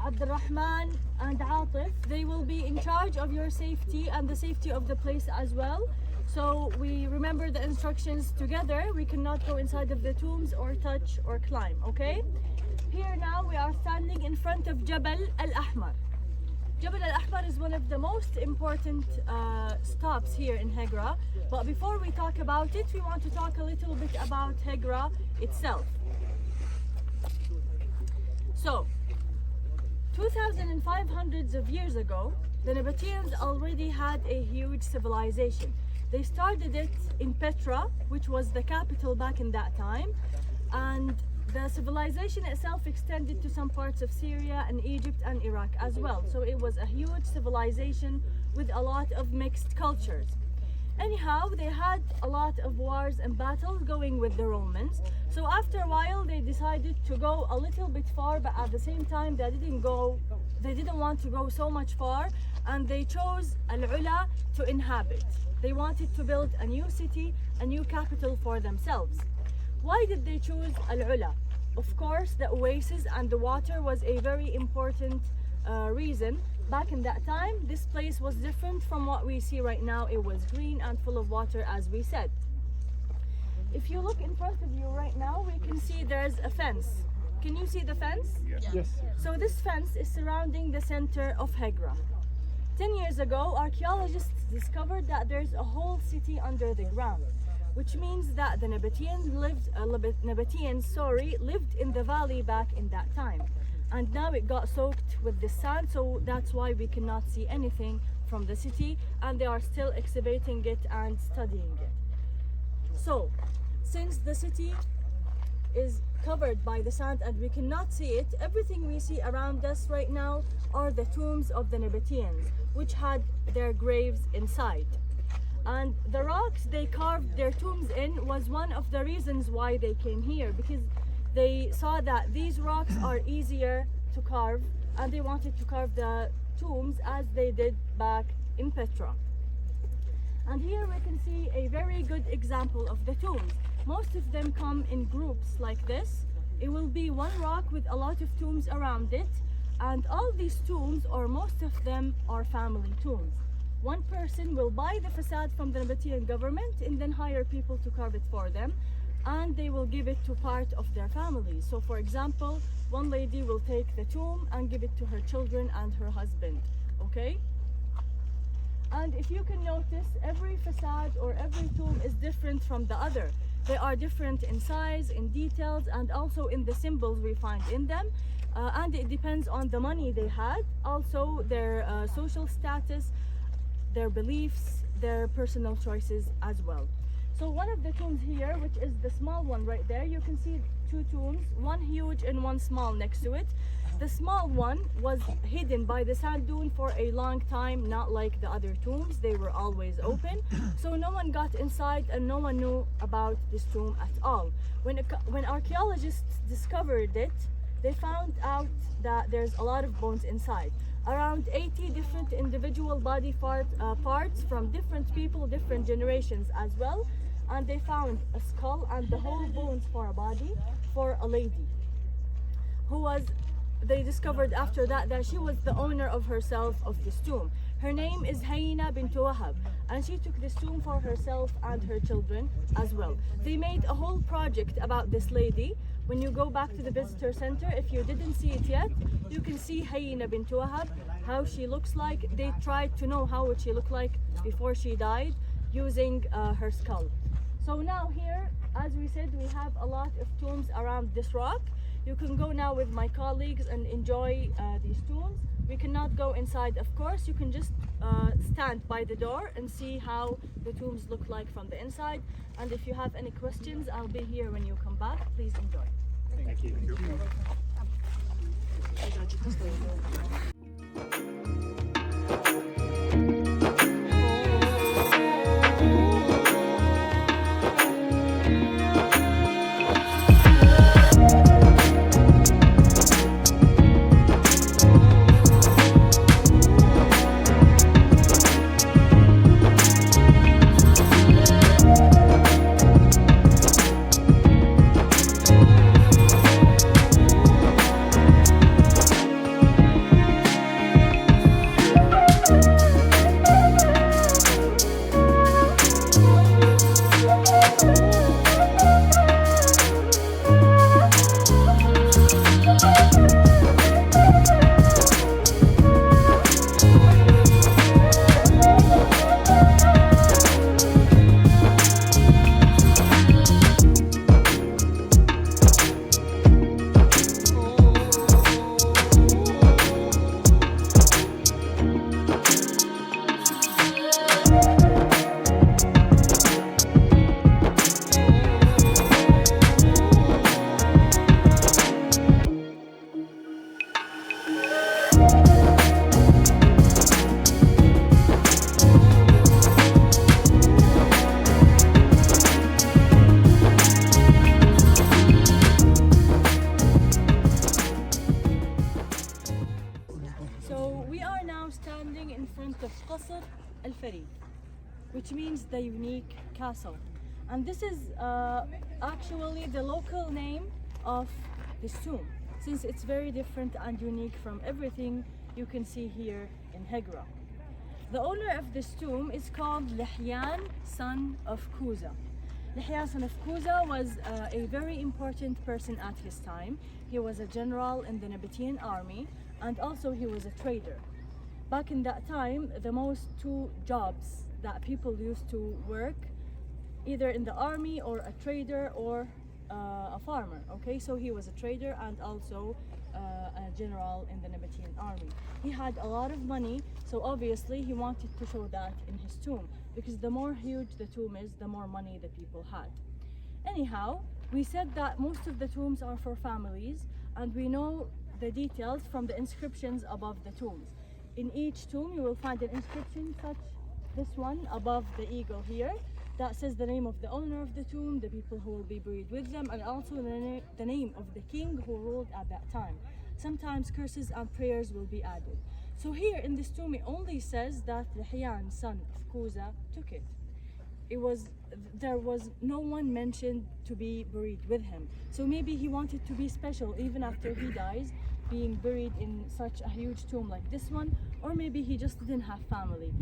Abdurrahman and Atif, they will be in charge of your safety and the safety of the place as well. So we remember the instructions together. We cannot go inside of the tombs or touch or climb, okay? Here now we are standing in front of Jabal-Al-Ahmar. Jabal-Al-Ahmar is one of the most important stops here in Hegra. But before we talk about it, we want to talk a little bit about Hegra itself. So, 2,500 of years ago, the Nabataeans already had a huge civilization. They started it in Petra, which was the capital back in that time, and the civilization itself extended to some parts of Syria and Egypt and Iraq as well. So it was a huge civilization with a lot of mixed cultures. Anyhow, they had a lot of wars and battles going with the Romans. So after a while, they decided to go a little bit far, but at the same time, they didn't want to go so much far, and they chose Al-Ula to inhabit. They wanted to build a new city, a new capital for themselves. Why did they choose Al-Ula? Of course, the oasis and the water was a very important reason. Back in that time, this place was different from what we see right now. It was green and full of water, as we said. If you look in front of you right now, we can see there's a fence. Can you see the fence? Yes. So this fence is surrounding the center of Hegra. 10 years ago, archaeologists discovered that there's a whole city under the ground, which means that the Nabataeans lived in the valley back in that time. And now it got soaked with the sand, so that's why we cannot see anything from the city, and they are still excavating it and studying it. So, since the city is covered by the sand and we cannot see it, everything we see around us right now are the tombs of the Nabataeans, which had their graves inside. And the rocks they carved their tombs in was one of the reasons why they came here, because they saw that these rocks are easier to carve, and they wanted to carve the tombs as they did back in Petra. And here we can see a very good example of the tombs. Most of them come in groups like this. It will be one rock with a lot of tombs around it, and all these tombs, or most of them, are family tombs. One person will buy the facade from the Nabataean government and then hire people to carve it for them, and they will give it to part of their family. So for example, one lady will take the tomb and give it to her children and her husband, okay? And if you can notice, every facade or every tomb is different from the other. They are different in size, in details, and also in the symbols we find in them. And it depends on the money they had, also their social status, their beliefs, their personal choices as well. So one of the tombs here, which is the small one right there, you can see two tombs, one huge and one small next to it. The small one was hidden by the sand dune for a long time, not like the other tombs. They were always open, so no one got inside and no one knew about this tomb at all. When archaeologists discovered it, they found out that there's a lot of bones inside. Around 80 different individual body parts from different people, different generations as well. And they found a skull and the whole bones for a body for a lady they discovered after that she was the owner of herself of this tomb. Her name is Hayina bint Wahab, and she took this tomb for herself and her children as well. They made a whole project about this lady. When you go back to the visitor center, if you didn't see it yet, you can see Hayina bint Wahab, how she looks like. They tried to know how would she look like before she died using her skull. So now here, as we said, we have a lot of tombs around this rock. You can go now with my colleagues and enjoy these tombs. We cannot go inside, of course. You can just stand by the door and see how the tombs look like from the inside. And if you have any questions, I'll be here when you come back. Please enjoy. Thank you. standing in front of Qasr al-Farid, which means the unique castle. And this is actually the local name of this tomb, since it's very different and unique from everything you can see here in Hegra. The owner of this tomb is called Lihyan, son of Kuza. Lihyan, son of Kuza, was a very important person at his time. He was a general in the Nabataean army, and also he was a trader. Back in that time, the most two jobs that people used to work, either in the army or a trader or a farmer. Okay, so he was a trader and also a general in the Nabataean army. He had a lot of money, so obviously he wanted to show that in his tomb, because the more huge the tomb is, the more money the people had. Anyhow, we said that most of the tombs are for families, and we know the details from the inscriptions above the tombs. In each tomb you will find an inscription such this one above the eagle here, that says the name of the owner of the tomb, the people who will be buried with them, and also the name of the king who ruled at that time. Sometimes curses and prayers will be added. So here in this tomb it only says that Lihyan, son of Kuza, took it. There was no one mentioned to be buried with him. So maybe he wanted to be special even after he dies, being buried in such a huge tomb like this one, or maybe he just didn't have family.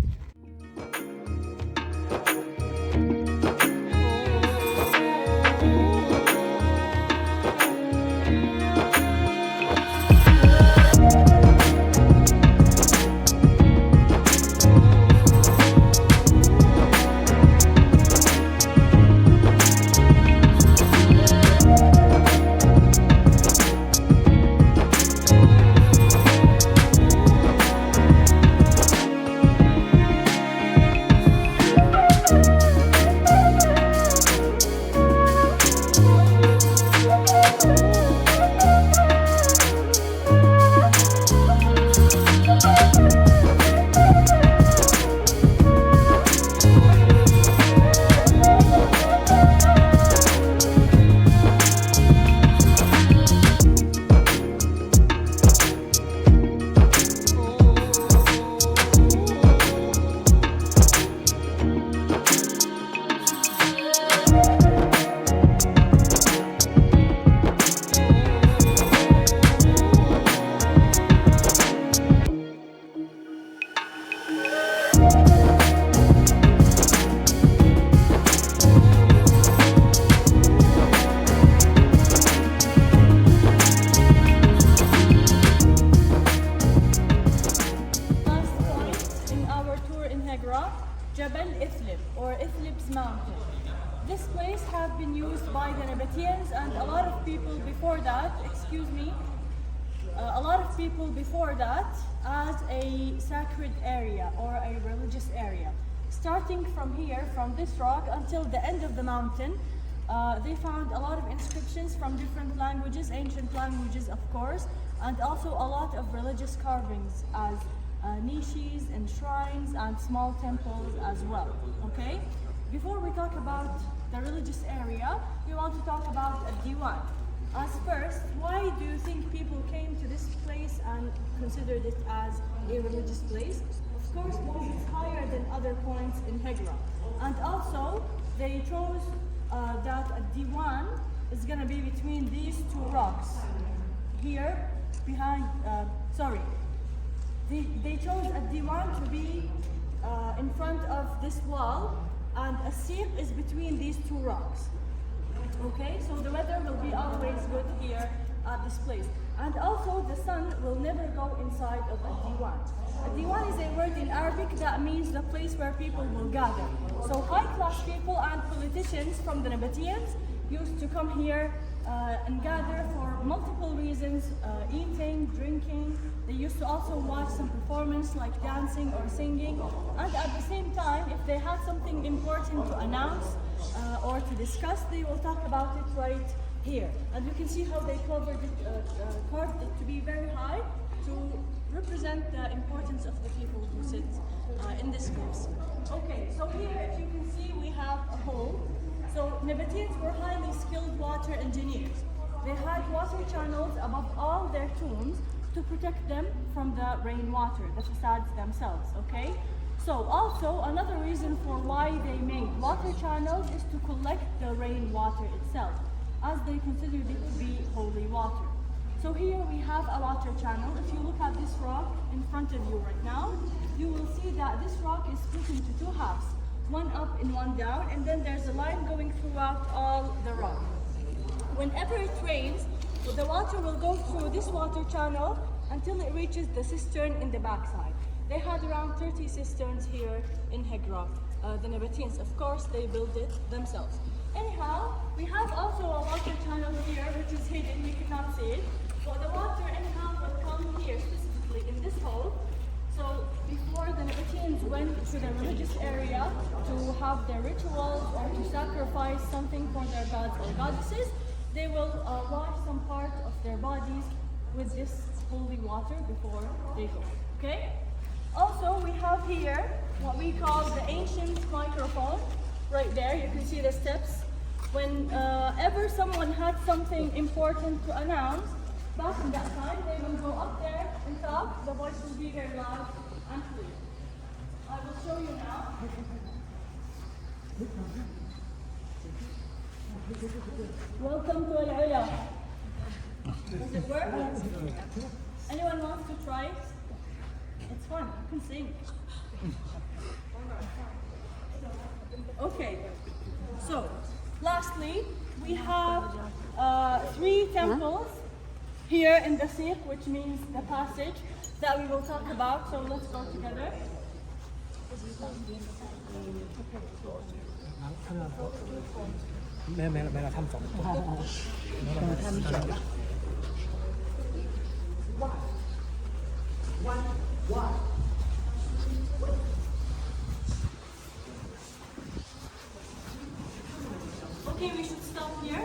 Jabal-Al'fil, or Iflib's mountain. This place has been used by the Nabataeans and a lot of people before that, as a sacred area or a religious area. Starting from here, from this rock until the end of the mountain, they found a lot of inscriptions from different languages, ancient languages of course, and also a lot of religious carvings as niches and shrines and small temples as well. Okay? Before we talk about the religious area, we want to talk about a diwan. As first, why do you think people came to this place and considered it as a religious place? Of course, because it's higher than other points in Hegra. And also, they chose that a diwan is going to be between these two rocks. Here, behind, They chose a diwan to be in front of this wall, and a seat is between these two rocks. Okay, so the weather will be always good here at this place. And also the sun will never go inside of a diwan. A diwan is a word in Arabic that means the place where people will gather. So high-class people and politicians from the Nabataeans used to come here and gather for multiple reasons, eating, drinking. They used to also watch some performance like dancing or singing. And at the same time, if they had something important to announce or to discuss, they will talk about it right here. And you can see how they carved it to be very high to represent the importance of the people who sit in this place. Okay, so here, if you can see, we have a hole. So Nabataeans were highly skilled water engineers. They had water channels above all their tombs to protect them from the rainwater, the facades themselves, okay? So also another reason for why they made water channels is to collect the rainwater itself, as they considered it to be holy water. So here we have a water channel. If you look at this rock in front of you right now, you will see that this rock is split into two halves, one up and one down, and then there's a line going throughout all the rock. Whenever it rains, the water will go through this water channel until it reaches the cistern in the backside. They had around 30 cisterns here in Hegra. The Nabataeans, of course, they built it themselves. Anyhow, we have also a water channel here which is hidden, you cannot see it. But the water anyhow will come here, specifically in this hole. So before the Nabataeans went to the religious area to have their rituals or to sacrifice something for their gods or goddesses, they will wash some part of their bodies with this holy water before they go, okay? Also, we have here what we call the ancient microphone. Right there, you can see the steps. Whenever someone had something important to announce, back in that time, they will go up there and talk. The voice will be very loud and clear. I will show you now. Welcome to Al-Ula. Does it work? Anyone wants to try it? It's fun, you can sing. Okay, so lastly, we have 3 temples here in the Sikh, which means the passage that we will talk about. So let's go together. Okay, we should stop here.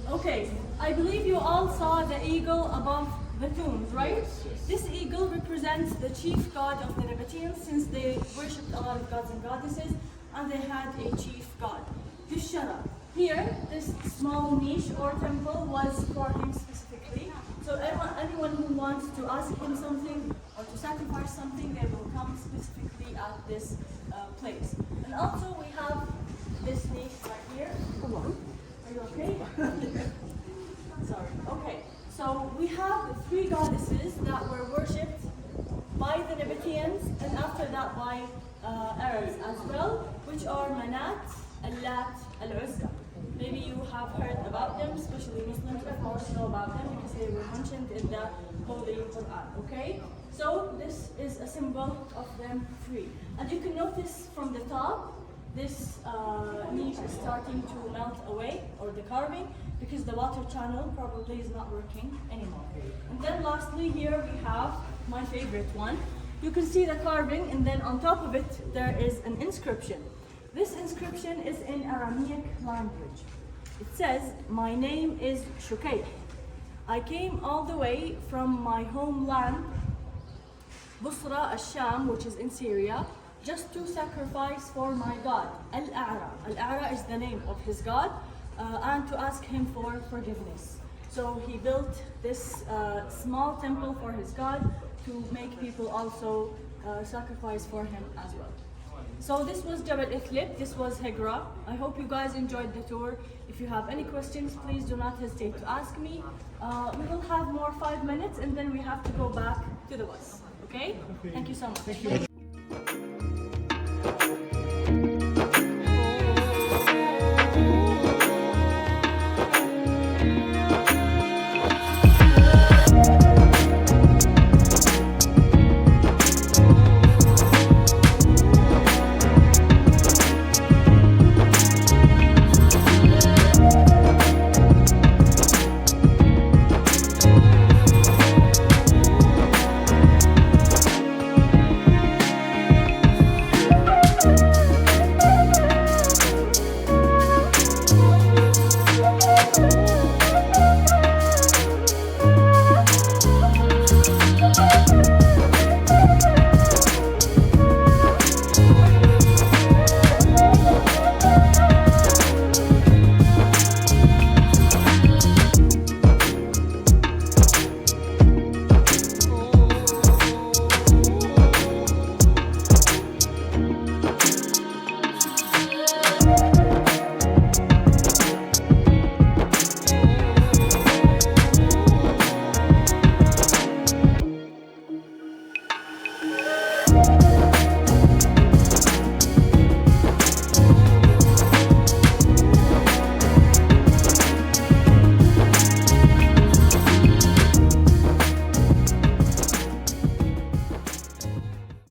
Okay, I believe you all saw the eagle above the tombs, right? This eagle represents the chief god of the Nabataeans, since they worshipped a lot of gods and goddesses, and they had a chief god, Hishara. Here, this small niche or temple was for him specifically. So anyone who wants to ask him something or to sacrifice something, they will come specifically at this place. And also we have this niche right here. Come on. Are you okay? Sorry. Okay. So we have 3 goddesses that were worshipped by the Nabataeans and after that by Arabs as well, which are Manat, Al-Lat, Al-Uzza. Maybe you have heard about them, especially Muslims of course know about them because they were mentioned in the Holy Quran, okay? So this is a symbol of them 3. And you can notice from the top, this niche is starting to melt away, or the carving, because the water channel probably is not working anymore. And then lastly here we have my favorite one. You can see the carving and then on top of it there is an inscription. This inscription is in Aramaic language. It says, "My name is Shukayh. I came all the way from my homeland, Busra al-Sham, which is in Syria, just to sacrifice for my God, Al-A'ra." Al-A'ra is the name of his God, and to ask him for forgiveness. So he built this small temple for his God to make people also sacrifice for him as well. So this was Jabal-Al'fil, this was Hegra. I hope you guys enjoyed the tour. If you have any questions, please do not hesitate to ask me. We will have more 5 minutes and then we have to go back to the bus. Okay? Thank you so much.